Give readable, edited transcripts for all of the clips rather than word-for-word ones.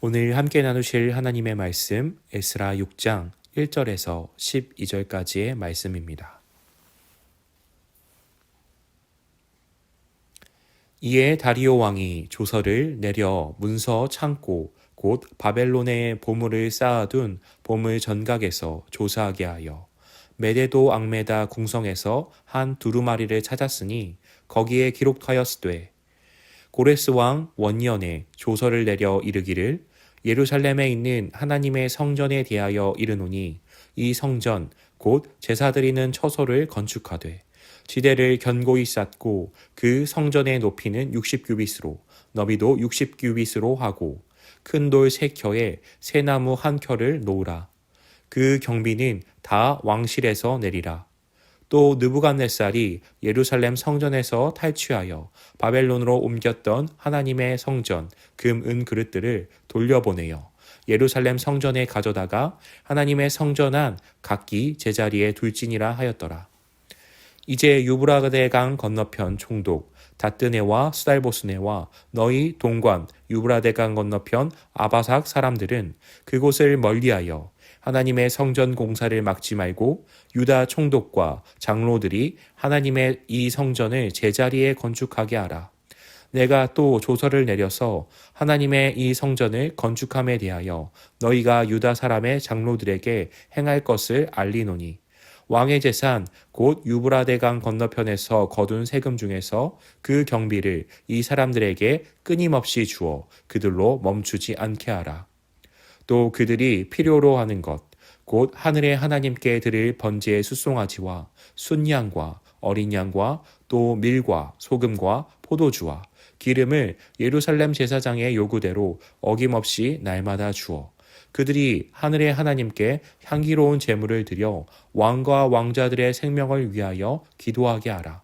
오늘 함께 나누실 하나님의 말씀 에스라 6장 1절에서 12절까지의 말씀입니다. 이에 다리오 왕이 조서를 내려 문서 창고 곧 바벨론에 보물을 쌓아둔 보물 전각에서 조사하게 하여 메데도 앙메다 궁성에서 한 두루마리를 찾았으니 거기에 기록하였으되 고레스 왕 원년에 조서를 내려 이르기를 예루살렘에 있는 하나님의 성전에 대하여 이르노니 이 성전 곧 제사 드리는 처소를 건축하되 지대를 견고히 쌓고 그 성전의 높이는 60규빗으로 너비도 60규빗으로 하고 큰 돌 3켜에 새나무 1켜를 놓으라. 그 경비는 다 왕실에서 내리라. 또 느부갓네살이 예루살렘 성전에서 탈취하여 바벨론으로 옮겼던 하나님의 성전 금, 은 그릇들을 돌려보내어 예루살렘 성전에 가져다가 하나님의 성전 안 각기 제자리에 둘지니라 하였더라. 이제 유브라데강 건너편 총독 다뜨네와 스달보스네와 너희 동관 유브라데강 건너편 아바삭 사람들은 그곳을 멀리하여 하나님의 성전 공사를 막지 말고 유다 총독과 장로들이 하나님의 이 성전을 제자리에 건축하게 하라. 내가 또 조서를 내려서 하나님의 이 성전을 건축함에 대하여 너희가 유다 사람의 장로들에게 행할 것을 알리노니 왕의 재산 곧 유브라데강 건너편에서 거둔 세금 중에서 그 경비를 이 사람들에게 끊임없이 주어 그들로 멈추지 않게 하라. 또 그들이 필요로 하는 것, 곧 하늘의 하나님께 드릴 번제의 숫송아지와 순양과 어린 양과 또 밀과 소금과 포도주와 기름을 예루살렘 제사장의 요구대로 어김없이 날마다 주어 그들이 하늘의 하나님께 향기로운 제물을 드려 왕과 왕자들의 생명을 위하여 기도하게 하라.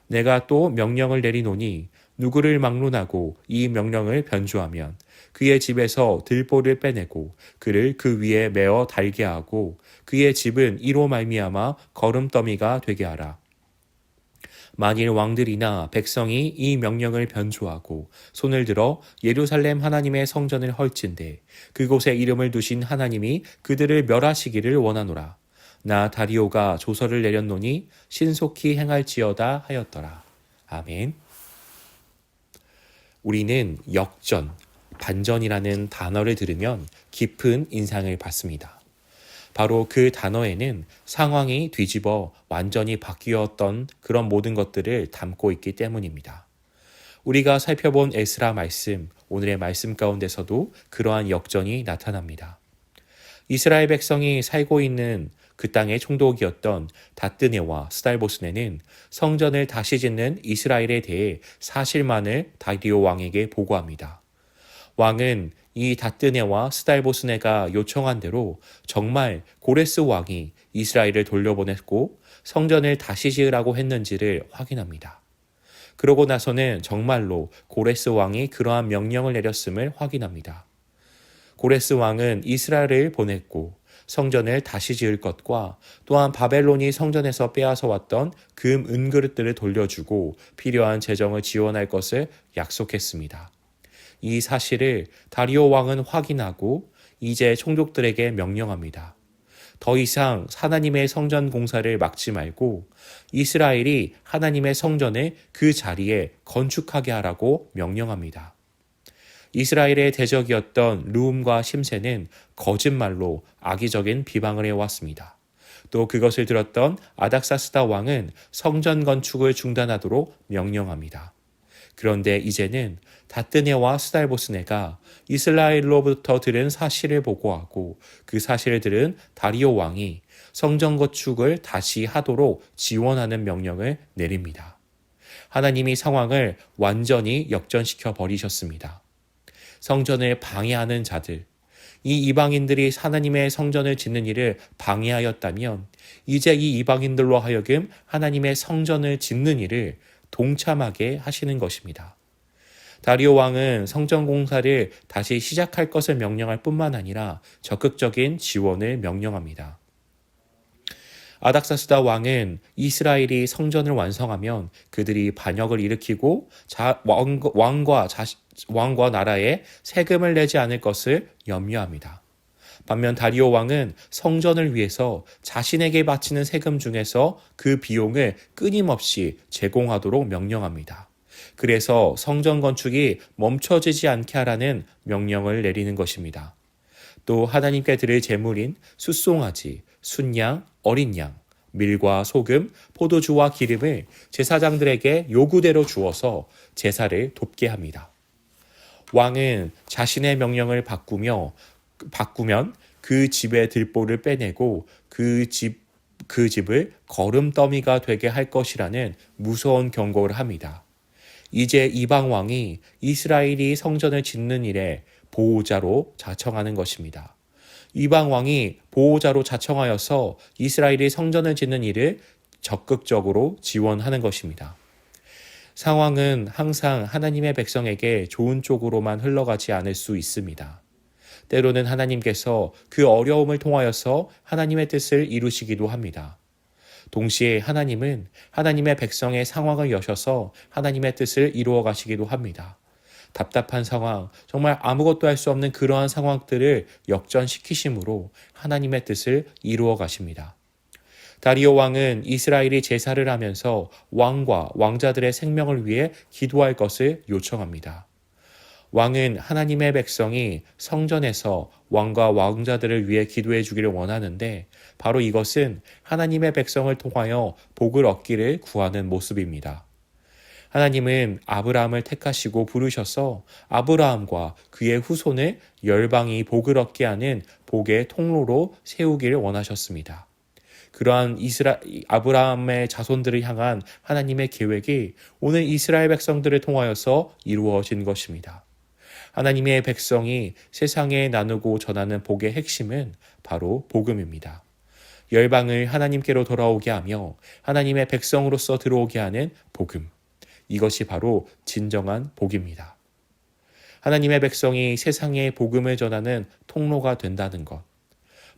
내가 또 명령을 내리노니 누구를 막론하고 이 명령을 변조하면 그의 집에서 들보를 빼내고 그를 그 위에 메어 달게 하고 그의 집은 이로 말미암아 거름더미가 되게 하라. 만일 왕들이나 백성이 이 명령을 변조하고 손을 들어 예루살렘 하나님의 성전을 헐진대 그곳에 이름을 두신 하나님이 그들을 멸하시기를 원하노라. 나 다리오가 조서를 내렸노니 신속히 행할지어다 하였더라. 아멘. 우리는 역전, 반전이라는 단어를 들으면 깊은 인상을 받습니다. 바로 그 단어에는 상황이 뒤집어 완전히 바뀌었던 그런 모든 것들을 담고 있기 때문입니다. 우리가 살펴본 에스라 말씀, 오늘의 말씀 가운데서도 그러한 역전이 나타납니다. 이스라엘 백성이 살고 있는 그 땅의 총독이었던 다뜨네와 스달보스네는 성전을 다시 짓는 이스라엘에 대해 사실만을 다리오 왕에게 보고합니다. 왕은 이 다뜨네와 스달보스네가 요청한 대로 정말 고레스 왕이 이스라엘을 돌려보냈고 성전을 다시 지으라고 했는지를 확인합니다. 그러고 나서는 정말로 고레스 왕이 그러한 명령을 내렸음을 확인합니다. 고레스 왕은 이스라엘을 보냈고 성전을 다시 지을 것과 또한 바벨론이 성전에서 빼앗아 왔던 금, 은그릇들을 돌려주고 필요한 재정을 지원할 것을 약속했습니다. 이 사실을 다리오 왕은 확인하고 이제 총독들에게 명령합니다. 더 이상 하나님의 성전 공사를 막지 말고 이스라엘이 하나님의 성전을 그 자리에 건축하게 하라고 명령합니다. 이스라엘의 대적이었던 르움과 심세는 거짓말로 악의적인 비방을 해왔습니다. 또 그것을 들었던 아닥사스다 왕은 성전 건축을 중단하도록 명령합니다. 그런데 이제는 다뜨네와 스달보스네가 이스라엘로부터 들은 사실을 보고하고 그 사실을 들은 다리오 왕이 성전 건축을 다시 하도록 지원하는 명령을 내립니다. 하나님이 상황을 완전히 역전시켜 버리셨습니다. 성전을 방해하는 자들, 이 이방인들이 하나님의 성전을 짓는 일을 방해하였다면 이제 이 이방인들로 하여금 하나님의 성전을 짓는 일을 동참하게 하시는 것입니다. 다리오 왕은 성전 공사를 다시 시작할 것을 명령할 뿐만 아니라 적극적인 지원을 명령합니다. 아닥사스다 왕은 이스라엘이 성전을 완성하면 그들이 반역을 일으키고 왕과 나라에 세금을 내지 않을 것을 염려합니다. 반면 다리오 왕은 성전을 위해서 자신에게 바치는 세금 중에서 그 비용을 끊임없이 제공하도록 명령합니다. 그래서 성전 건축이 멈춰지지 않게 하라는 명령을 내리는 것입니다. 또 하나님께 드릴 제물인 숫송아지, 순양, 어린 양, 밀과 소금, 포도주와 기름을 제사장들에게 요구대로 주어서 제사를 돕게 합니다. 왕은 자신의 명령을 바꾸면 그 집의 들보를 빼내고 그 집을 거름더미가 되게 할 것이라는 무서운 경고를 합니다. 이제 이방 왕이 이스라엘이 성전을 짓는 일에 보호자로 자청하는 것입니다. 이방 왕이 보호자로 자청하여서 이스라엘이 성전을 짓는 일을 적극적으로 지원하는 것입니다. 상황은 항상 하나님의 백성에게 좋은 쪽으로만 흘러가지 않을 수 있습니다. 때로는 하나님께서 그 어려움을 통하여서 하나님의 뜻을 이루시기도 합니다. 동시에 하나님은 하나님의 백성의 상황을 여셔서 하나님의 뜻을 이루어 가시기도 합니다. 답답한 상황, 정말 아무것도 할 수 없는 그러한 상황들을 역전시키심으로 하나님의 뜻을 이루어 가십니다. 다리오 왕은 이스라엘이 제사를 하면서 왕과 왕자들의 생명을 위해 기도할 것을 요청합니다. 왕은 하나님의 백성이 성전에서 왕과 왕자들을 위해 기도해 주기를 원하는데 바로 이것은 하나님의 백성을 통하여 복을 얻기를 구하는 모습입니다. 하나님은 아브라함을 택하시고 부르셔서 아브라함과 그의 후손을 열방이 복을 얻게 하는 복의 통로로 세우기를 원하셨습니다. 그러한 아브라함의 자손들을 향한 하나님의 계획이 오늘 이스라엘 백성들을 통하여서 이루어진 것입니다. 하나님의 백성이 세상에 나누고 전하는 복의 핵심은 바로 복음입니다. 열방을 하나님께로 돌아오게 하며 하나님의 백성으로서 들어오게 하는 복음. 이것이 바로 진정한 복입니다. 하나님의 백성이 세상에 복음을 전하는 통로가 된다는 것,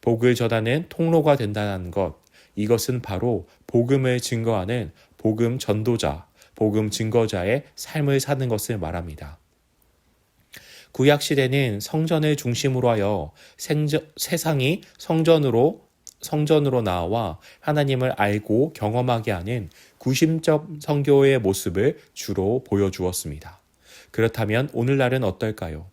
복을 전하는 통로가 된다는 것, 이것은 바로 복음을 증거하는 복음 전도자, 복음 증거자의 삶을 사는 것을 말합니다. 구약시대는 성전을 중심으로 하여 세상이 성전으로 나와 하나님을 알고 경험하게 하는 구심적 선교의 모습을 주로 보여주었습니다. 그렇다면 오늘날은 어떨까요?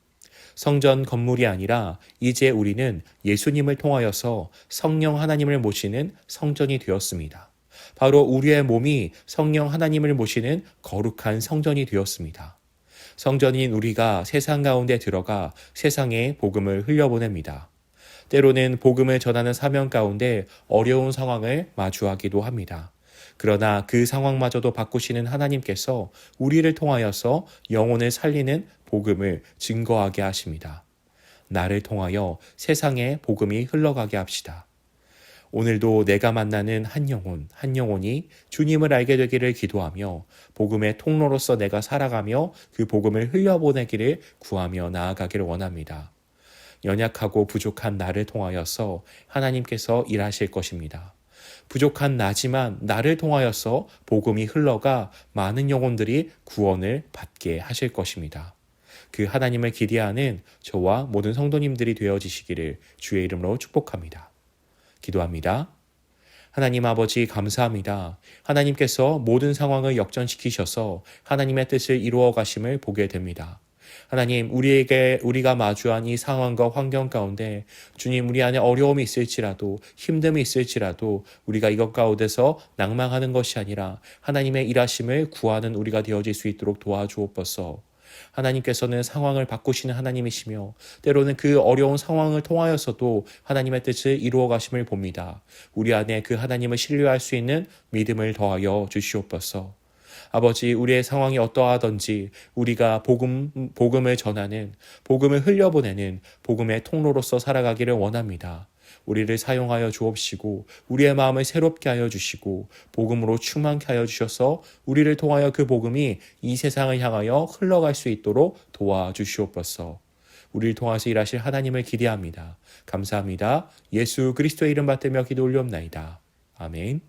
성전 건물이 아니라 이제 우리는 예수님을 통하여서 성령 하나님을 모시는 성전이 되었습니다. 바로 우리의 몸이 성령 하나님을 모시는 거룩한 성전이 되었습니다. 성전인 우리가 세상 가운데 들어가 세상에 복음을 흘려보냅니다. 때로는 복음을 전하는 사명 가운데 어려운 상황을 마주하기도 합니다. 그러나 그 상황마저도 바꾸시는 하나님께서 우리를 통하여서 영혼을 살리는 복음을 증거하게 하십니다. 나를 통하여 세상에 복음이 흘러가게 합시다. 오늘도 내가 만나는 한 영혼이 주님을 알게 되기를 기도하며 복음의 통로로서 내가 살아가며 그 복음을 흘려보내기를 구하며 나아가기를 원합니다. 연약하고 부족한 나를 통하여서 하나님께서 일하실 것입니다. 부족한 나지만 나를 통하여서 복음이 흘러가 많은 영혼들이 구원을 받게 하실 것입니다. 그 하나님을 기대하는 저와 모든 성도님들이 되어지시기를 주의 이름으로 축복합니다. 기도합니다. 하나님 아버지 감사합니다. 하나님께서 모든 상황을 역전시키셔서 하나님의 뜻을 이루어 가심을 보게 됩니다. 하나님, 우리가 마주한 이 상황과 환경 가운데 주님, 우리 안에 어려움이 있을지라도 힘듦이 있을지라도 우리가 이것 가운데서 낭망하는 것이 아니라 하나님의 일하심을 구하는 우리가 되어질 수 있도록 도와주옵소서. 하나님께서는 상황을 바꾸시는 하나님이시며 때로는 그 어려운 상황을 통하여서도 하나님의 뜻을 이루어 가심을 봅니다. 우리 안에 그 하나님을 신뢰할 수 있는 믿음을 더하여 주시옵소서. 아버지, 우리의 상황이 어떠하든지 우리가 복음을 전하는, 복음을 흘려보내는 복음의 통로로서 살아가기를 원합니다. 우리를 사용하여 주옵시고 우리의 마음을 새롭게 하여 주시고 복음으로 충만케 하여 주셔서 우리를 통하여 그 복음이 이 세상을 향하여 흘러갈 수 있도록 도와주시옵소서. 우리를 통해서 일하실 하나님을 기대합니다. 감사합니다. 예수 그리스도의 이름 받들며 기도 올리옵나이다. 아멘.